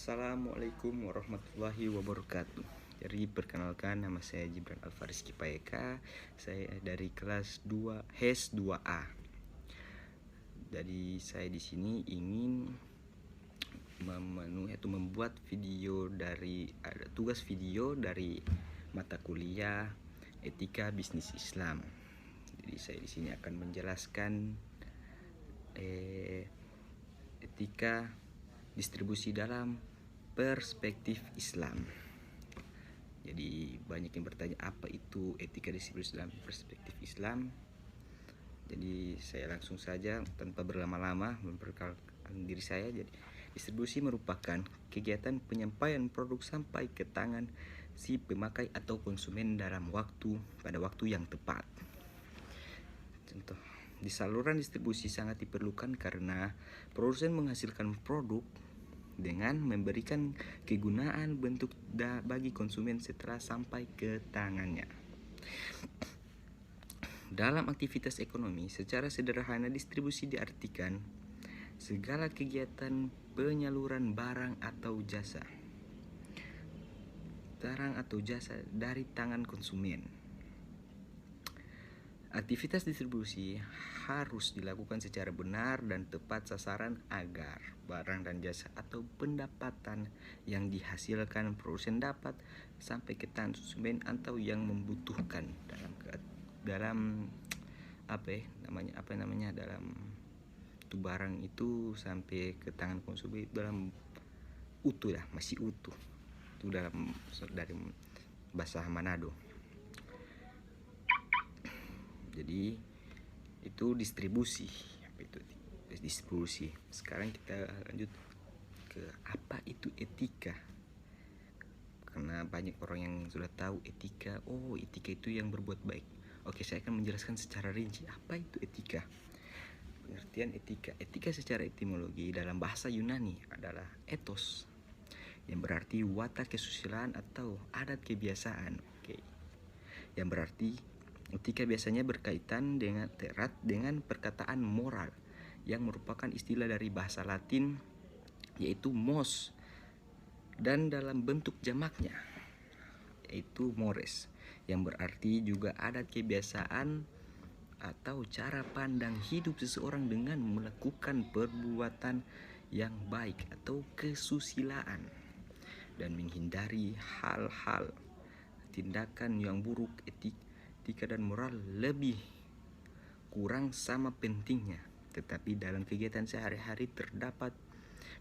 Assalamualaikum warahmatullahi wabarakatuh. Jadi perkenalkan, nama saya Gibran Alfaris Kipayeka. Saya dari kelas 2 HES 2A. Jadi saya di sini ingin membuat video ada tugas video dari mata kuliah Etika Bisnis Islam. Jadi saya di sini akan menjelaskan etika distribusi dalam perspektif Islam. Jadi banyak yang bertanya apa itu etika distribusi dalam perspektif Islam. Jadi saya langsung saja tanpa berlama-lama memperkenalkan diri saya. Jadi distribusi merupakan kegiatan penyampaian produk sampai ke tangan si pemakai atau konsumen pada waktu yang tepat. Contoh, di saluran distribusi sangat diperlukan karena produsen menghasilkan produk dengan memberikan kegunaan bentuk bagi konsumen setelah sampai ke tangannya. Dalam aktivitas ekonomi, secara sederhana distribusi diartikan segala kegiatan penyaluran barang atau jasa dari tangan konsumen. Aktivitas distribusi harus dilakukan secara benar dan tepat sasaran agar barang dan jasa atau pendapatan yang dihasilkan produsen dapat sampai ke tangan konsumen atau yang membutuhkan dalam itu barang itu sampai ke tangan konsumen dalam utuh lah, masih utuh. Itu dari bahasa Manado. Jadi itu distribusi. Sekarang kita lanjut ke apa itu etika. Karena banyak orang yang sudah tahu etika. Oh, etika itu yang berbuat baik. Oke, saya akan menjelaskan secara rinci apa itu etika. Pengertian etika. Etika secara etimologi dalam bahasa Yunani adalah ethos, yang berarti watak kesusilaan atau adat kebiasaan. Oke. Yang berarti etika biasanya berkaitan erat dengan perkataan moral, yang merupakan istilah dari bahasa Latin yaitu mos, dan dalam bentuk jamaknya yaitu mores, yang berarti juga adat kebiasaan atau cara pandang hidup seseorang dengan melakukan perbuatan yang baik atau kesusilaan dan menghindari hal-hal tindakan yang buruk. Etika dan moral lebih kurang sama pentingnya, tetapi dalam kegiatan sehari-hari terdapat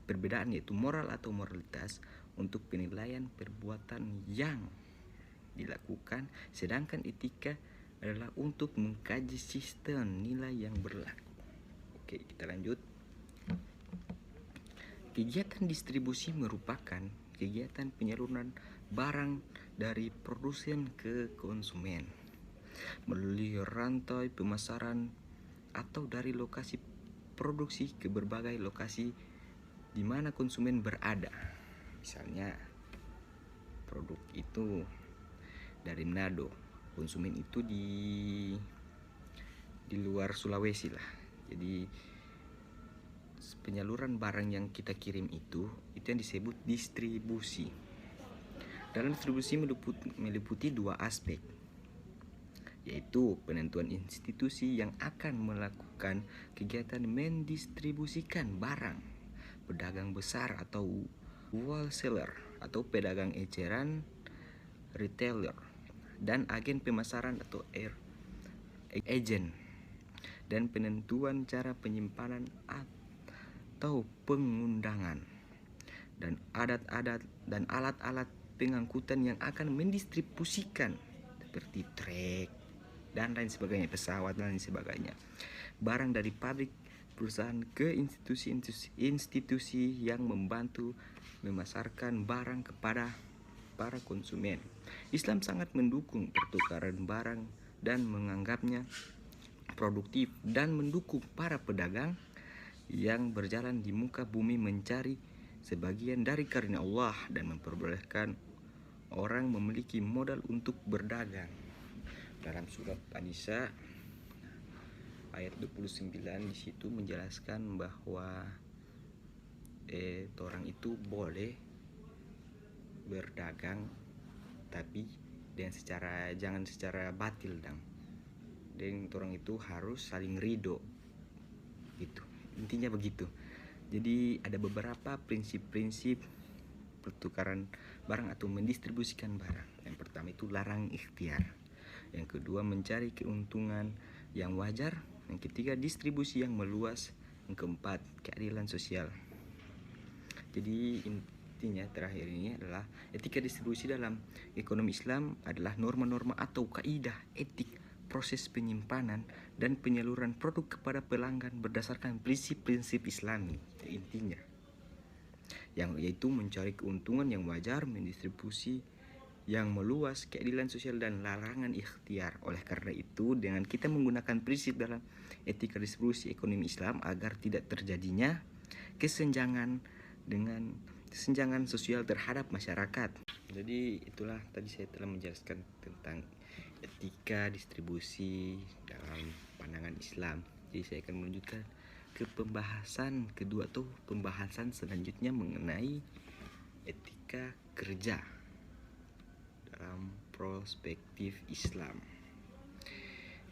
perbedaan, yaitu moral atau moralitas untuk penilaian perbuatan yang dilakukan, sedangkan etika adalah untuk mengkaji sistem nilai yang berlaku. Oke, kita lanjut. Kegiatan distribusi merupakan kegiatan penyaluran barang dari produsen ke konsumen melalui rantai pemasaran atau dari lokasi produksi ke berbagai lokasi di mana konsumen berada. Misalnya produk itu dari Manado, konsumen itu di luar Sulawesi lah. Jadi penyaluran barang yang kita kirim itu yang disebut distribusi. Dalam distribusi meliputi dua aspek, yaitu penentuan institusi yang akan melakukan kegiatan mendistribusikan barang, pedagang besar atau wholesaler atau pedagang eceran retailer, dan agen pemasaran atau agent, dan penentuan cara penyimpanan atau pengundangan, dan adat-adat dan alat-alat pengangkutan yang akan mendistribusikan seperti truk dan lain sebagainya, pesawat dan lain sebagainya, barang dari pabrik perusahaan ke institusi yang membantu memasarkan barang kepada para konsumen. Islam sangat mendukung pertukaran barang dan menganggapnya produktif, dan mendukung para pedagang yang berjalan di muka bumi mencari sebagian dari karunia Allah dan memperbolehkan orang memiliki modal untuk berdagang. Dalam surat An-Nisa ayat 29 di situ menjelaskan bahwa orang itu boleh berdagang, tapi jangan secara batil dan orang itu harus saling ridho gitu, intinya begitu. Jadi ada beberapa prinsip-prinsip pertukaran barang atau mendistribusikan barang. Yang pertama itu larang ikhtiar, yang kedua mencari keuntungan yang wajar, yang ketiga distribusi yang meluas, yang keempat keadilan sosial. Jadi intinya terakhir ini adalah etika distribusi dalam ekonomi Islam adalah norma-norma atau kaidah etik proses penyimpanan dan penyaluran produk kepada pelanggan berdasarkan prinsip-prinsip Islami. Intinya yang yaitu mencari keuntungan yang wajar, mendistribusi yang meluas, keadilan sosial dan larangan ikhtiar. Oleh karena itu, dengan kita menggunakan prinsip dalam etika distribusi ekonomi Islam agar tidak terjadinya kesenjangan sosial terhadap masyarakat. Jadi itulah tadi saya telah menjelaskan tentang etika distribusi dalam pandangan Islam. Jadi saya akan melanjutkan ke pembahasan kedua atau pembahasan selanjutnya mengenai etika kerja dalam perspektif Islam.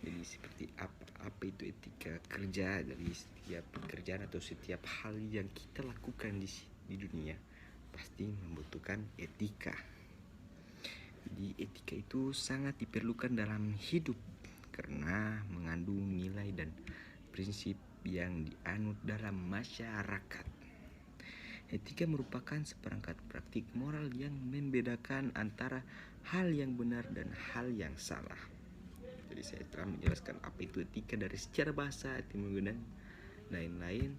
Jadi seperti apa itu etika kerja dari setiap pekerjaan atau setiap hal yang kita lakukan di dunia pasti membutuhkan etika. Jadi etika itu sangat diperlukan dalam hidup karena mengandung nilai dan prinsip yang dianut dalam masyarakat. Etika merupakan seperangkat praktik moral yang membedakan antara hal yang benar dan hal yang salah. Jadi saya telah menjelaskan apa itu etika dari secara bahasa, etimologi dan lain-lain.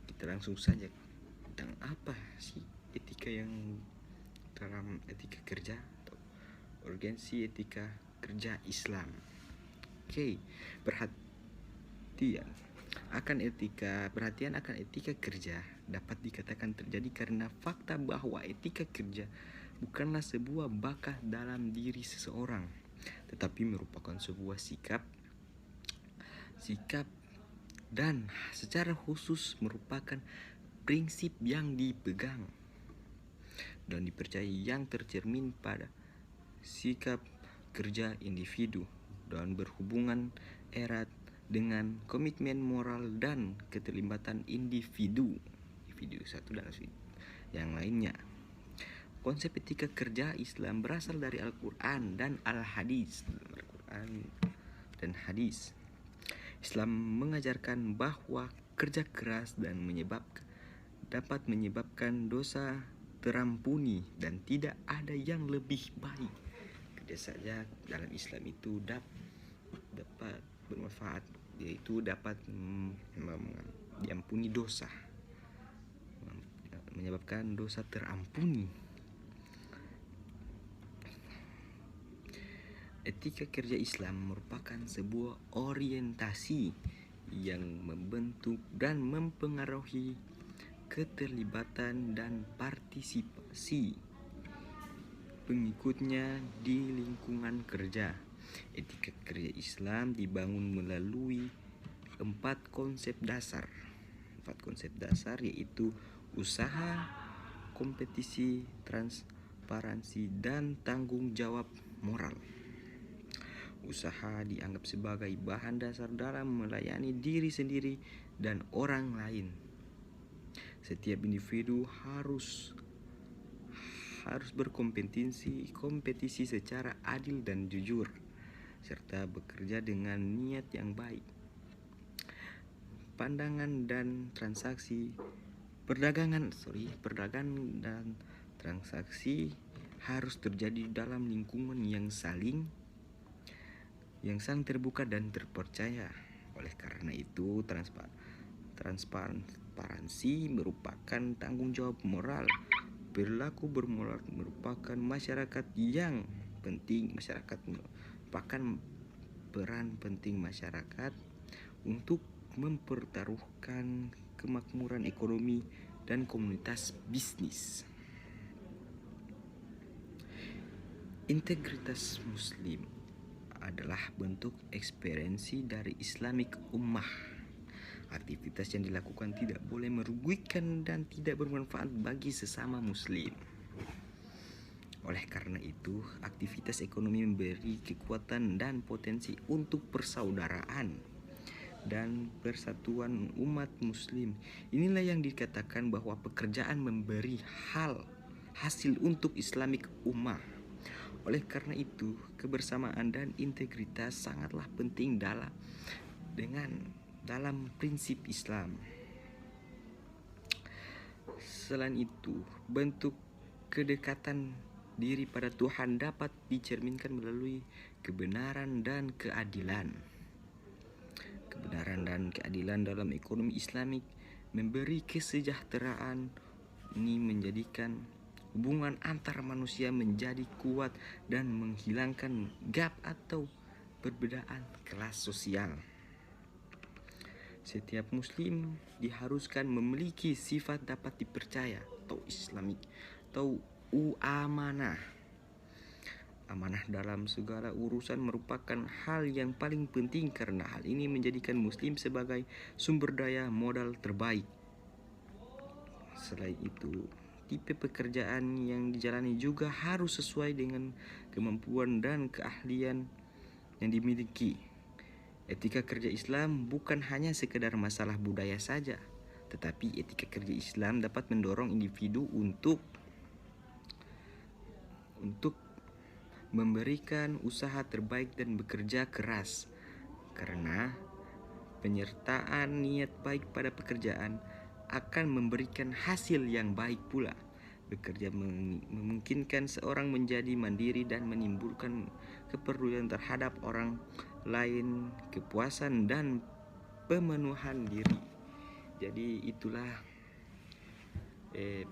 Kita langsung saja tentang apa sih etika yang dalam etika kerja atau urgensi etika kerja Islam. Oke, perhatian akan etika kerja dapat dikatakan terjadi karena fakta bahwa etika kerja bukanlah sebuah bakat dalam diri seseorang, tetapi merupakan sebuah sikap dan secara khusus merupakan prinsip yang dipegang dan dipercayai yang tercermin pada sikap kerja individu dan berhubungan erat dengan komitmen moral dan keterlibatan individu satu dan yang lainnya. Konsep etika kerja Islam berasal dari Al-Quran dan Al-Hadis. Islam mengajarkan bahwa kerja keras dan dapat menyebabkan dosa terampuni dan tidak ada yang lebih baik. Kerja saja dalam Islam itu dapat bermanfaat, yaitu dapat diampuni dosa, menyebabkan dosa terampuni. Etika kerja Islam merupakan sebuah orientasi yang membentuk dan mempengaruhi keterlibatan dan partisipasi pengikutnya di lingkungan kerja. Etika kerja Islam dibangun melalui 4 konsep dasar yaitu usaha, kompetisi, transparansi, dan tanggung jawab moral. Usaha dianggap sebagai bahan dasar dalam melayani diri sendiri dan orang lain. Setiap individu harus berkompetisi secara adil dan jujur, serta bekerja dengan niat yang baik. Perdagangan dan transaksi harus terjadi dalam lingkungan yang saling terbuka dan terpercaya. Oleh karena itu, transparansi merupakan tanggung jawab moral. Perilaku bermoral merupakan merupakan peran penting masyarakat untuk mempertaruhkan kemakmuran ekonomi dan komunitas bisnis. Integritas Muslim adalah bentuk ekspresi dari Islamic Ummah. Aktivitas yang dilakukan tidak boleh merugikan dan tidak bermanfaat bagi sesama muslim. Oleh karena itu, aktivitas ekonomi memberi kekuatan dan potensi untuk persaudaraan dan persatuan umat muslim. Inilah yang dikatakan bahwa pekerjaan memberi hasil untuk Islamic Ummah. Oleh karena itu, kebersamaan dan integritas sangatlah penting dalam prinsip Islam. Selain itu, bentuk kedekatan diri pada Tuhan dapat dicerminkan melalui kebenaran dan keadilan. Kebenaran dan keadilan dalam ekonomi Islamik memberi kesejahteraan. Ini menjadikan hubungan antar manusia menjadi kuat dan menghilangkan gap atau perbedaan kelas sosial. Setiap muslim diharuskan memiliki sifat dapat dipercaya atau Islamik atau amanah. Amanah dalam segala urusan merupakan hal yang paling penting karena hal ini menjadikan muslim sebagai sumber daya modal terbaik. Selain itu, tipe pekerjaan yang dijalani juga harus sesuai dengan kemampuan dan keahlian yang dimiliki. Etika kerja Islam bukan hanya sekedar masalah budaya saja, tetapi etika kerja Islam dapat mendorong individu untuk memberikan usaha terbaik dan bekerja keras. Karena penyertaan niat baik pada pekerjaan akan memberikan hasil yang baik pula. Bekerja memungkinkan seorang menjadi mandiri dan menimbulkan kepedulian terhadap orang lain, kepuasan dan pemenuhan diri. Jadi itulah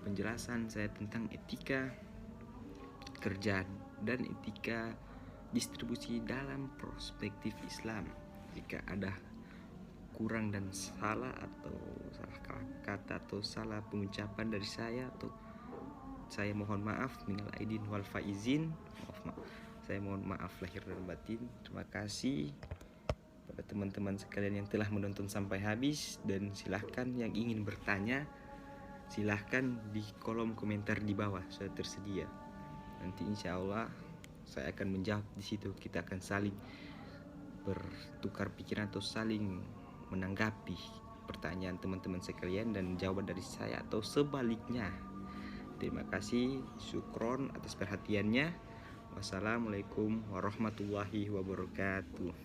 penjelasan saya tentang etika kerja dan etika distribusi dalam perspektif Islam. Jika ada kurang dan salah atau salah kata atau salah pengucapan dari saya, atau saya mohon maaf, minal aidin wal faizin. Saya mohon maaf lahir dan batin. Terima kasih pada teman-teman sekalian yang telah menonton sampai habis, dan silahkan yang ingin bertanya silahkan di kolom komentar di bawah, sudah tersedia. Nanti insya Allah saya akan menjawab di situ. Kita akan saling bertukar pikiran atau saling menanggapi pertanyaan teman-teman sekalian dan jawaban dari saya atau sebaliknya. Terima kasih, syukron atas perhatiannya. Wassalamualaikum warahmatullahi wabarakatuh.